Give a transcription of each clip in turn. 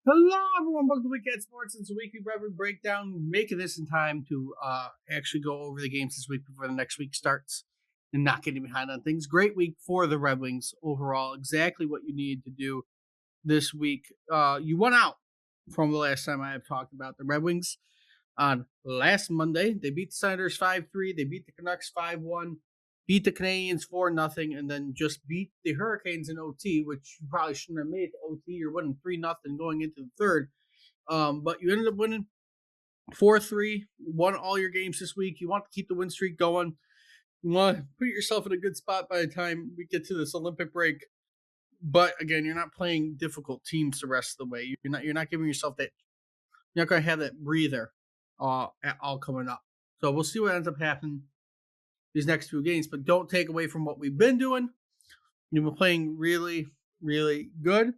Hello, everyone. Welcome to Week at Sports. It's a weekly rivalry breakdown. Making this in time to actually go over the games this week before the next week starts and not getting behind on things. Great week for the Red Wings overall. Exactly what you need to do this week. You won out from the last time I have talked about the Red Wings on last Monday. They beat the Senators 5-3. They beat the Canucks 5-1. Beat the Canadians 4-0, and then just beat the Hurricanes in OT, which you probably shouldn't have made the OT. You're winning 3-0 going into the third. But you ended up winning 4-3, won all your games this week. You want to keep the win streak going. You want to put yourself in a good spot by the time we get to this Olympic break. But again, you're not playing difficult teams the rest of the way. You're not giving yourself that. You're not going to have that breather all coming up. So we'll see what ends up happening these next few games, but don't take away from what we've been doing. You've been playing really, really good.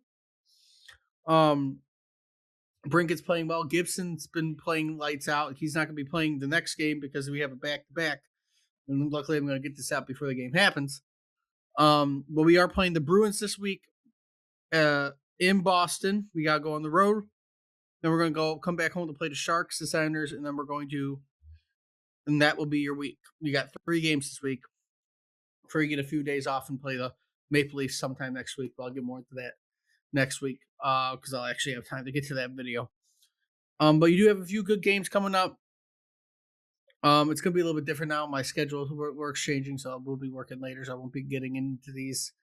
Brinkett's playing well. Gibson's been playing lights out. He's not going to be playing the next game because we have a back-to-back. And luckily, I'm going to get this out before the game happens. But we are playing the Bruins this week in Boston. We got to go on the road. Then we're going to come back home to play the Sharks, the Senators, and then we're going to, and that will be your week. You got 3 games this week. Before you get a few days off and play the Maple Leafs sometime next week. But I'll get more into that next week because I'll actually have time to get to that video. But you do have a few good games coming up. It's going to be a little bit different now. My schedule works changing, so we'll be working later, so I won't be getting into these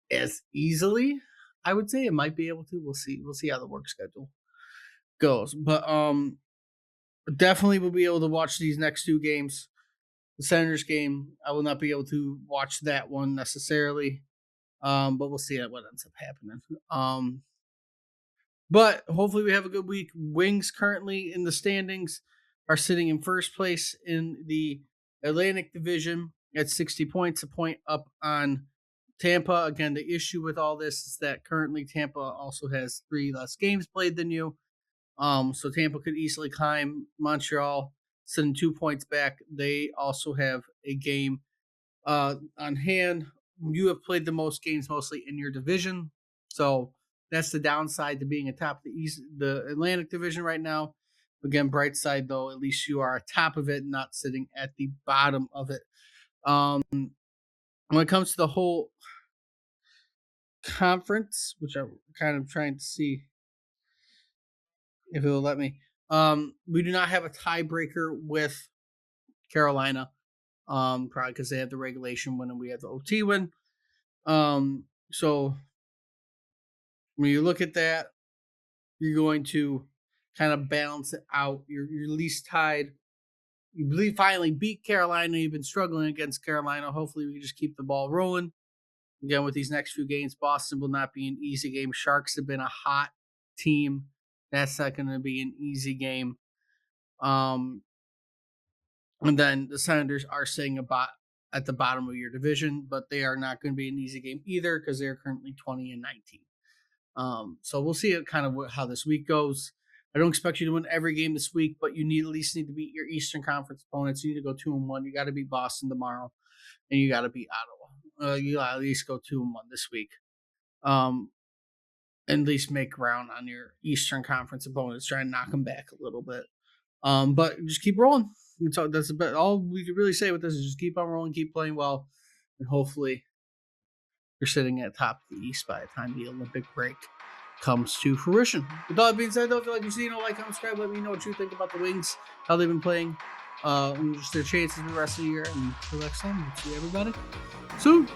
as easily. I would say I might be able to. We'll see. We'll see how the work schedule goes. But definitely we'll be able to watch these next 2 games. The Senators game, I will not be able to watch that one necessarily, but we'll see what ends up happening. But hopefully we have a good week. Wings currently in the standings are sitting in first place in the Atlantic Division at 60 points, a point up on Tampa. Again, the issue with all this is that currently Tampa also has 3 less games played than you. So Tampa could easily climb Montreal, sitting 2 points back. They also have a game on hand. You have played the most games mostly in your division. So that's the downside to being atop the Atlantic Division right now. Again, bright side though, at least you are atop of it, not sitting at the bottom of it. When it comes to the whole conference, which I'm kind of trying to see if it will let me, we do not have a tiebreaker with Carolina, probably because they have the regulation win and we have the OT win. So when you look at that, you're going to kind of balance it out. You're least tied. You finally beat Carolina. You've been struggling against Carolina. Hopefully, we can just keep the ball rolling. Again, with these next few games, Boston will not be an easy game. Sharks have been a hot team. That's not going to be an easy game. And then the Senators are sitting about at the bottom of your division, but they are not going to be an easy game either because they're currently 20-19. So we'll see kind of how this week goes. I don't expect you to win every game this week, but you at least need to beat your Eastern Conference opponents. You need to go 2-1. You got to beat Boston tomorrow, and you got to beat Ottawa. You got to at least go 2-1 this week. At least make ground on your Eastern Conference opponents. Try and knock them back a little bit. But just keep rolling. That's about all we can really say with this is just keep on rolling, keep playing well, and hopefully you're sitting at the top of the East by the time the Olympic break comes to fruition. With all that being said, though, if you like what you see, like, comment, subscribe, let me know what you think about the Wings, how they've been playing, and just their chances the rest of the year. And until next time, we'll see everybody soon.